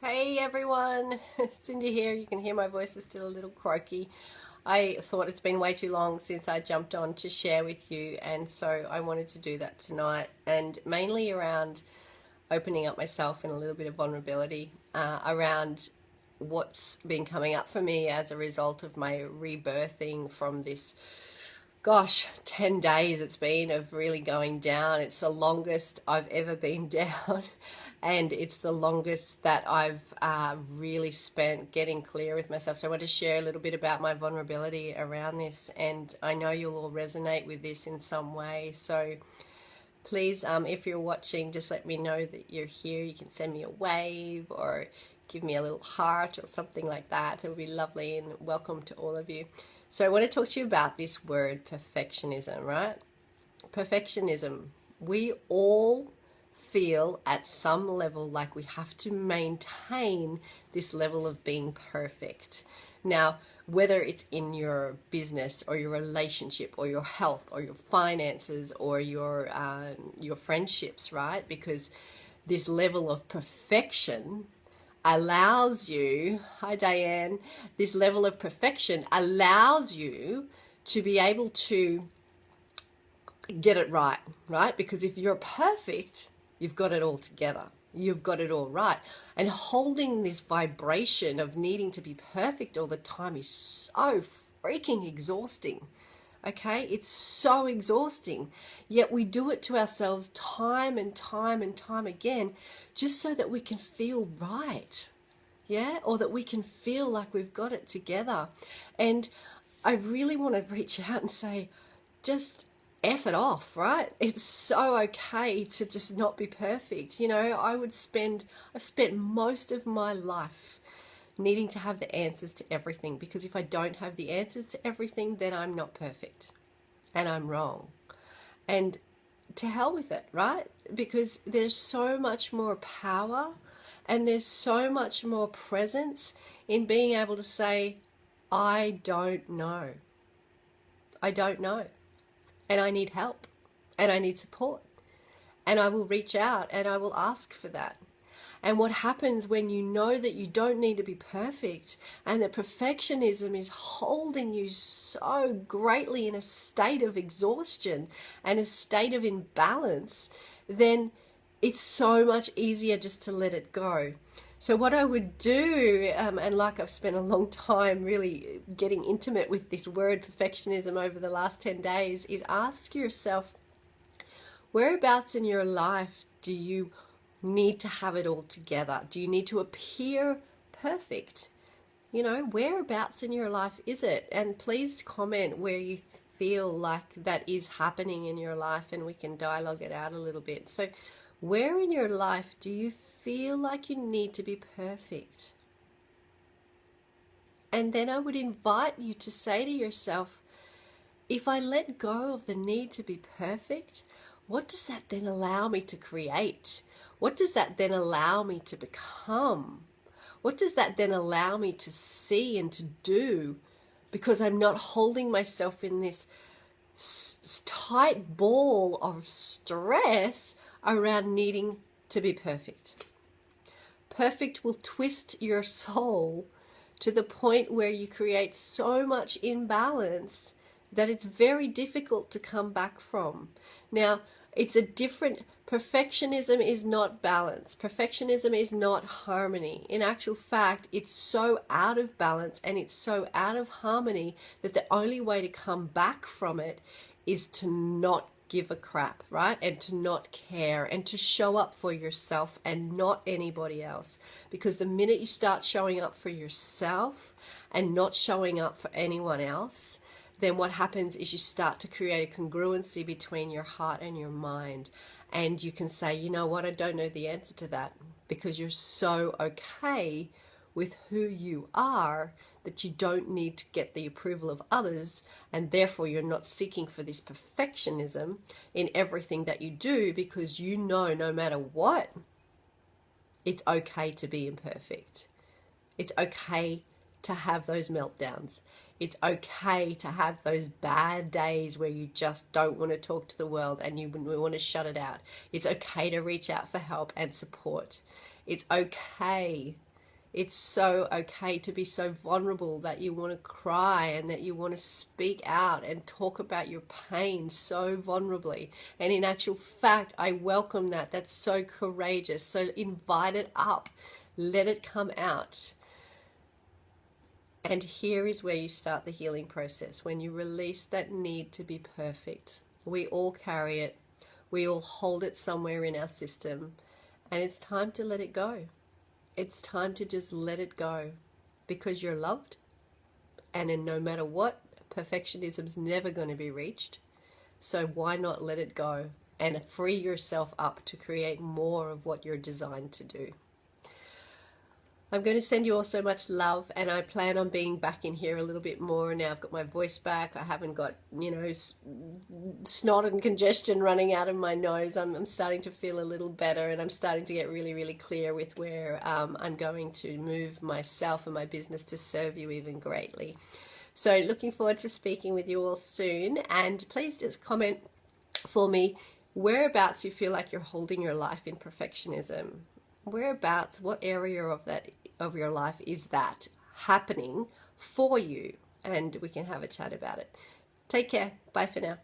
Hey everyone, Cindy here. You can hear my voice is still a little croaky. I thought it's been way too long since I jumped on to share with you, and so I wanted to do that tonight, and mainly around opening up myself in a little bit of vulnerability around what's been coming up for me as a result of my rebirthing from this, gosh, 10 days it's been of really going down. It's the longest I've ever been down, and it's the longest that I've really spent getting clear with myself. So I want to share a little bit about my vulnerability around this, and I know you'll all resonate with this in some way. So please, if you're watching, just let me know that you're here. You can send me a wave or give me a little heart or something like that. It would be lovely, and welcome to all of you. So I want to talk to you about this word perfectionism, right? Perfectionism. We all feel at some level like we have to maintain this level of being perfect. Now, whether it's in your business or your relationship or your health or your finances or your friendships, right? Because this level of perfection allows you, hi Diane, this level of perfection allows you to be able to get it right? Because if you're perfect, you've got it all together. You've got it all right. And holding this vibration of needing to be perfect all the time is so freaking exhausting. Okay, it's so exhausting. Yet we do it to ourselves time and time and time again, just so that we can feel right. Yeah, or that we can feel like we've got it together. And I really want to reach out and say, just F it off, right? It's so okay to just not be perfect. You know, I've spent most of my life needing to have the answers to everything, because if I don't have the answers to everything, then I'm not perfect and I'm wrong. And to hell with it, right? Because there's so much more power and there's so much more presence in being able to say, I don't know. I don't know. And I need help and I need support. And I will reach out and I will ask for that. And what happens when you know that you don't need to be perfect and that perfectionism is holding you so greatly in a state of exhaustion and a state of imbalance, then it's so much easier just to let it go. So what I would do, and like I've spent a long time really getting intimate with this word perfectionism over the last 10 days, is ask yourself, whereabouts in your life do you need to have it all together? Do you need to appear perfect? You know, whereabouts in your life is it? And please comment where you feel like that is happening in your life, and we can dialogue it out a little bit. So where in your life do you feel like you need to be perfect? And then I would invite you to say to yourself, if I let go of the need to be perfect, what does that then allow me to create? What does that then allow me to become? What does that then allow me to see and to do? Because I'm not holding myself in this tight ball of stress around needing to be perfect. Perfect will twist your soul to the point where you create so much imbalance that it's very difficult to come back from. Now, it's a different, perfectionism is not balance. Perfectionism is not harmony. In actual fact, it's so out of balance and it's so out of harmony that the only way to come back from it is to not give a crap, right? And to not care and to show up for yourself and not anybody else. Because the minute you start showing up for yourself and not showing up for anyone else, then what happens is you start to create a congruency between your heart and your mind. And you can say, you know what, I don't know the answer to that, because you're so okay with who you are that you don't need to get the approval of others, and therefore you're not seeking for this perfectionism in everything that you do, because you know no matter what, it's okay to be imperfect. It's okay to have those meltdowns. It's okay to have those bad days where you just don't want to talk to the world and you want to shut it out. It's okay to reach out for help and support. It's okay It's so okay to be so vulnerable that you want to cry and that you want to speak out and talk about your pain so vulnerably. And in actual fact, I welcome that. That's so courageous. So invite it up. Let it come out. And here is where you start the healing process, when you release that need to be perfect. We all carry it. We all hold it somewhere in our system. And it's time to let it go. It's time to just let it go, because you're loved, and in no matter what, perfectionism's never going to be reached. So why not let it go and free yourself up to create more of what you're designed to do? I'm going to send you all so much love, and I plan on being back in here a little bit more. Now I've got my voice back. I haven't got, snot and congestion running out of my nose. I'm starting to feel a little better, and I'm starting to get really, really clear with where I'm going to move myself and my business to serve you even greatly. So looking forward to speaking with you all soon, and please just comment for me whereabouts you feel like you're holding your life in perfectionism. Whereabouts, what area of your life is that happening for you? And we can have a chat about it. Take care. Bye for now.